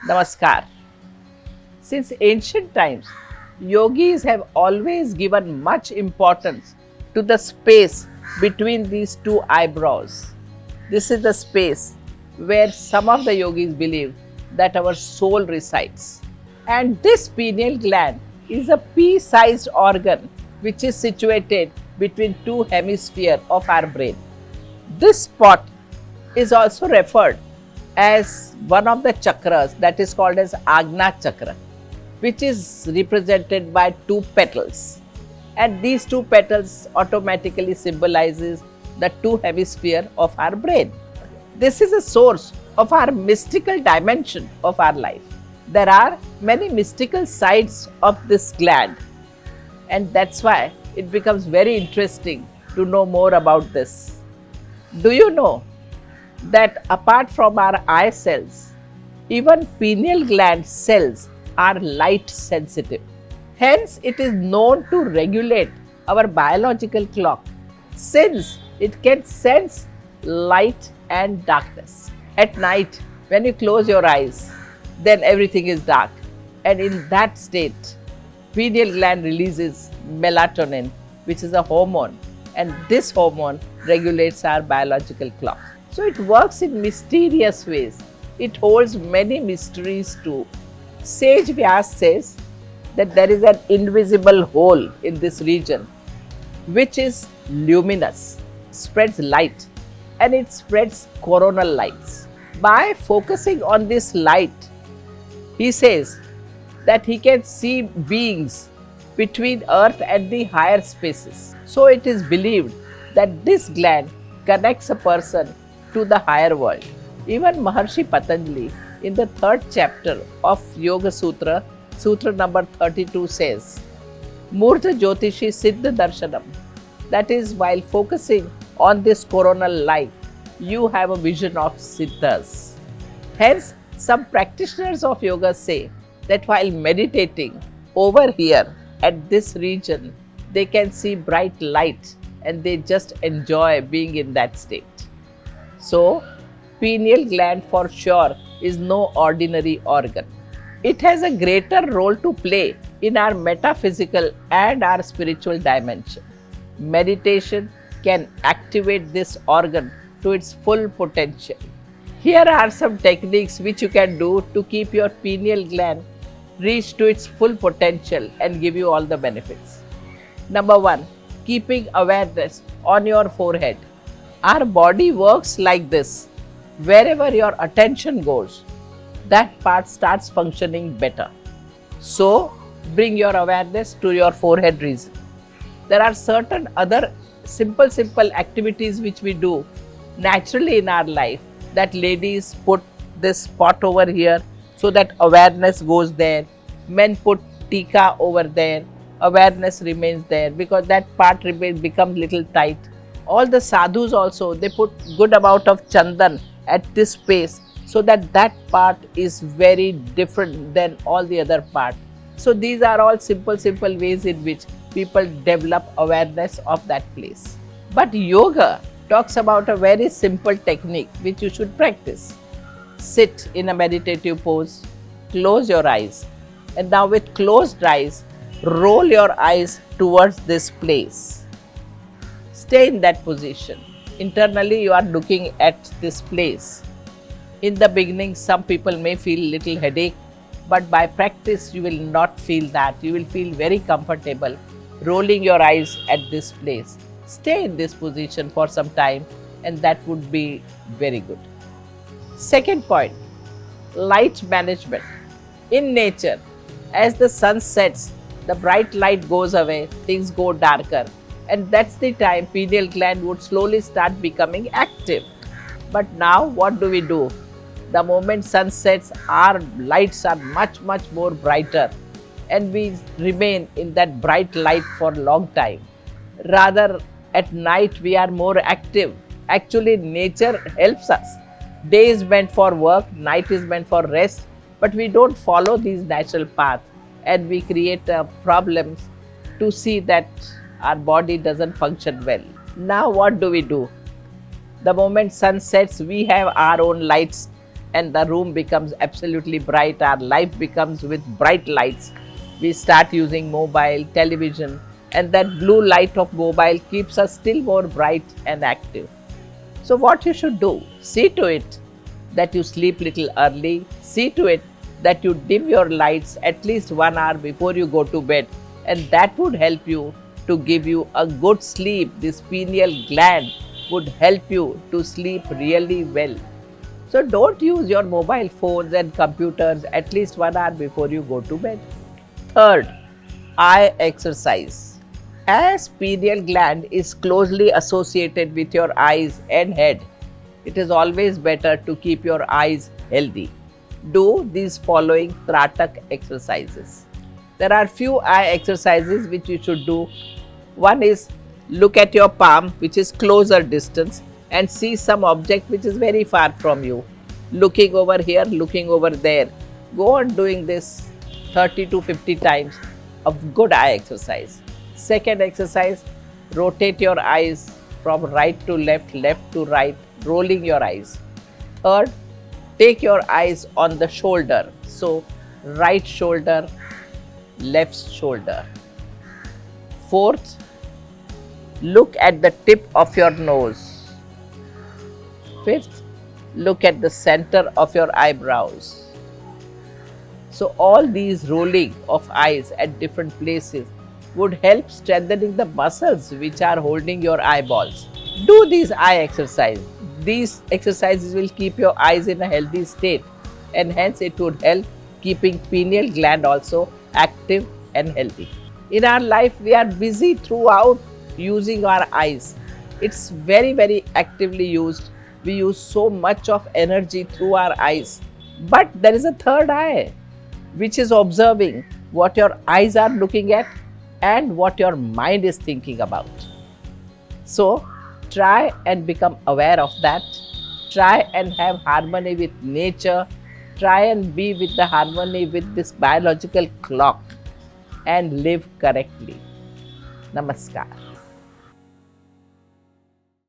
Namaskar. Since ancient times, yogis have always given much importance to the space between these two eyebrows. This is the space where some of the yogis believe that our soul resides. And this pineal gland is a pea sized organ which is situated between two hemispheres of our brain. This spot is also referred as one of the chakras, that is called as Agna chakra, which is represented by two petals, and these two petals automatically symbolizes the two hemisphere of our brain. This is a source of our mystical dimension of our life. There are many mystical sides of this gland, and that's why it becomes very interesting to know more about this. Do you know that apart from our eye cells, even pineal gland cells are light sensitive? Hence, it is known to regulate our biological clock since it can sense light and darkness. At night, when you close your eyes, then everything is dark, and in that state, pineal gland releases melatonin, which is a hormone, and this hormone regulates our biological clock. So it works in mysterious ways. It holds many mysteries too. Sage Vyas says that there is an invisible hole in this region which is luminous, spreads light, and it spreads coronal lights. By focusing on this light, he says that he can see beings between earth and the higher spaces. So it is believed that this gland connects a person to the higher world. Even Maharshi Patanjali in the third chapter of Yoga Sutra, Sutra number 32 says, Murtha Jyotishi Siddha Darshanam. That is, while focusing on this coronal light, you have a vision of Siddhas. Hence, some practitioners of yoga say that while meditating over here at this region, they can see bright light and they just enjoy being in that state. So, pineal gland for sure is no ordinary organ. It has a greater role to play in our metaphysical and our spiritual dimension. Meditation can activate this organ to its full potential. Here are some techniques which you can do to keep your pineal gland reach to its full potential and give you all the benefits. Number one, keeping awareness on your forehead. Our body works like this. Wherever your attention goes, that part starts functioning better. So, bring your awareness to your forehead region. There are certain other simple activities which we do naturally in our life, that ladies put this spot over here so that awareness goes there. Men put tika over there, awareness remains there because that part becomes little tight. All the sadhus also, they put good amount of chandan at this space so that that part is very different than all the other part. So these are all simple ways in which people develop awareness of that place. But yoga talks about a very simple technique which you should practice. Sit in a meditative pose, close your eyes, and now with closed eyes, roll your eyes towards this place. Stay in that position. Internally, you are looking at this place. In the beginning, some people may feel little headache, but by practice, you will not feel that. You will feel very comfortable rolling your eyes at this place. Stay in this position for some time, and that would be very good. Second point, light management. In nature, as the sun sets, the bright light goes away, things go darker, and that's the time pineal gland would slowly start becoming active. But now what do? The moment sun sets, our lights are much more brighter, and we remain in that bright light for a long time. Rather, at night we are more active. Actually, nature helps us. Day is meant for work, night is meant for rest, but we don't follow these natural paths, and we create problems to see that our body doesn't function well. Now what do? The moment sun sets, we have our own lights and the room becomes absolutely bright. Our life becomes with bright lights. We start using mobile, television, and that blue light of mobile keeps us still more bright and active. So what you should do, see to it that you sleep little early, see to it that you dim your lights at least 1 hour before you go to bed, and that would help you to give you a good sleep. This pineal gland would help you to sleep really well. So don't use your mobile phones and computers at least 1 hour before you go to bed. Third, eye exercise. As pineal gland is closely associated with your eyes and head, it is always better to keep your eyes healthy. Do these following Tratak exercises. There are few eye exercises which you should do. One is look at your palm, which is closer distance, and see some object which is very far from you. Looking over here, looking over there. Go on doing this 30 to 50 times of good eye exercise. Second exercise, rotate your eyes from right to left, left to right, rolling your eyes. Third, take your eyes on the shoulder. So, right shoulder, left shoulder. Fourth, look at the tip of your nose. Fifth, look at the center of your eyebrows. So all these rolling of eyes at different places would help strengthening the muscles which are holding your eyeballs. Do these eye exercises. These exercises will keep your eyes in a healthy state, and hence it would help keeping pineal gland also active and healthy. In our life, we are busy throughout using our eyes. It's very actively used. We use so much of energy through our eyes. But there is a third eye which is observing what your eyes are looking at and what your mind is thinking about. So try and become aware of that. Try and have harmony with nature. Try and be with the harmony with this biological clock and live correctly. Namaskar.